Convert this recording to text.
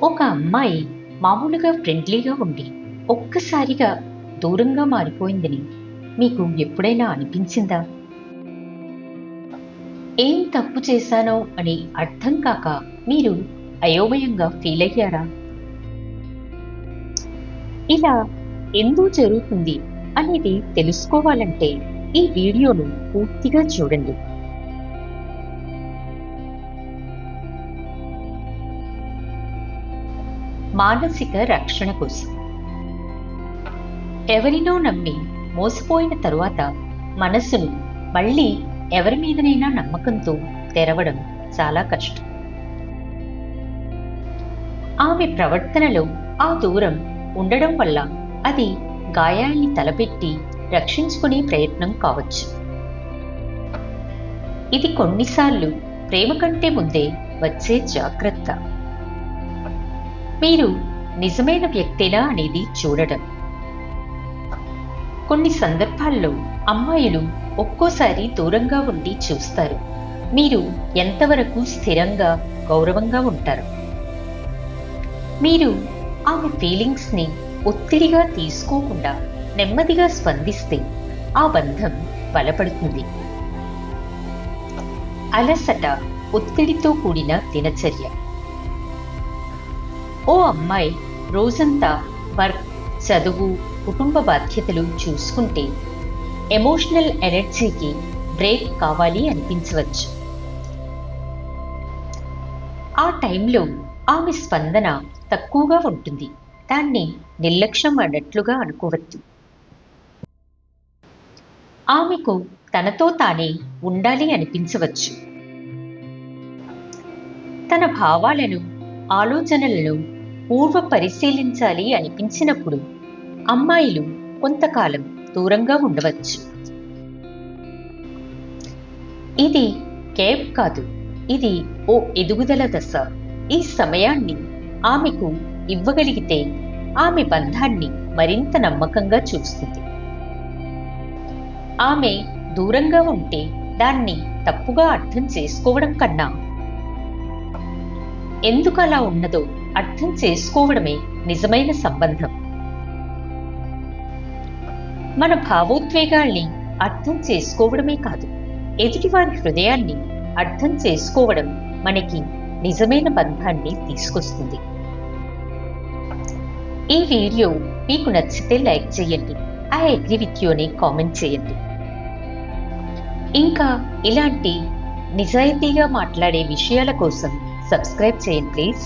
ఒక అమ్మాయి మామూలుగా ఫ్రెండ్లీగా ఉండి ఒక్కసారిగా దూరంగా మారిపోయిందని మీకు ఎప్పుడైనా అనిపించిందా? ఏం తప్పు చేశానో అని అర్థం కాక మీరు అయోమయంగా ఫీల్ అయ్యారా? ఇలా ఎందుకు జరుగుతుంది అనేది తెలుసుకోవాలంటే ఈ వీడియోను పూర్తిగా చూడండి. మానసిక రక్షణ కోసం ఎవరినో నమ్మి మోసపోయిన తరువాత మనస్సును మళ్ళీ ఎవరి మీదనైనా నమ్మకంతో తెరవడం చాలా కష్టం. ఆమె ప్రవర్తనలో ఆ దూరం ఉండడం వల్ల అది గాయాల్ని తలపెట్టి రక్షించుకునే ప్రయత్నం కావచ్చు. ఇది కొన్నిసార్లు ప్రేమ కంటే ముందే వచ్చే జాగ్రత్త. మీరు నిజమైన వ్యక్తేనా అనేది చూడడం. కొన్ని సందర్భాల్లో అమ్మాయిలు ఒక్కోసారి దూరంగా ఉండి చూస్తారు మీరు ఎంతవరకు స్థిరంగా గౌరవంగా ఉంటారు. మీరు ఆమె ఫీలింగ్స్ ని ఒత్తిడిగా తీసుకోకుండా నెమ్మదిగా స్పందిస్తే ఆ బంధం బలపడుతుంది. అలసట, ఒత్తిడితో కూడిన దినచర్య. ఓ అమ్మాయి రోజంతా వర్క్, చదువు, కుటుంబ బాధ్యతలు చూసుకుంటే ఎమోషనల్ ఎనర్జీకి బ్రేక్ కావాలి అనిపించవచ్చు. ఆ టైంలో ఆమె స్పందన తక్కువగా ఉంటుంది. దాన్ని నిర్లక్ష్యం అన్నట్లుగా అనుకోవద్దు. ఆమెకు తనతో తానే ఉండాలి అనిపించవచ్చు. తన భావాలను, ఆలోచనలను పూర్వ పరిశీలించాలి అనిపించినప్పుడు అమ్మాయిలు కొంతకాలం దూరంగా ఉండవచ్చు. ఇది కేప్ కాదు, ఇది ఓ ఎదుగుదల దశ. ఈ సమయాన్ని ఆమెకు ఇవ్వగలిగితే ఆమె బంధాన్ని మరింత నమ్మకంగా చూస్తుంది. ఆమె దూరంగా ఉంటే దాన్ని తప్పుగా అర్థం చేసుకోవడం కన్నా ఎందుకు అలా ఉన్నదో అర్థం చేసుకోవడమే నిజమైన సంబంధం. మన భావోద్వేగాల్ని అర్థం చేసుకోవడమే కాదు, ఎదుటివారి హృదయాన్ని అర్థం చేసుకోవడం మనకి నిజమైన బంధాన్ని తీసుకొస్తుంది. ఈ వీడియో మీకు నచ్చితే లైక్ చేయండి, ఐ అగ్రీ విత్ యూ అని కామెంట్ చేయండి. ఇంకా ఇలాంటి నిజాయితీగా మాట్లాడే విషయాల కోసం సబ్స్క్రైబ్ చేయండి ప్లీజ్.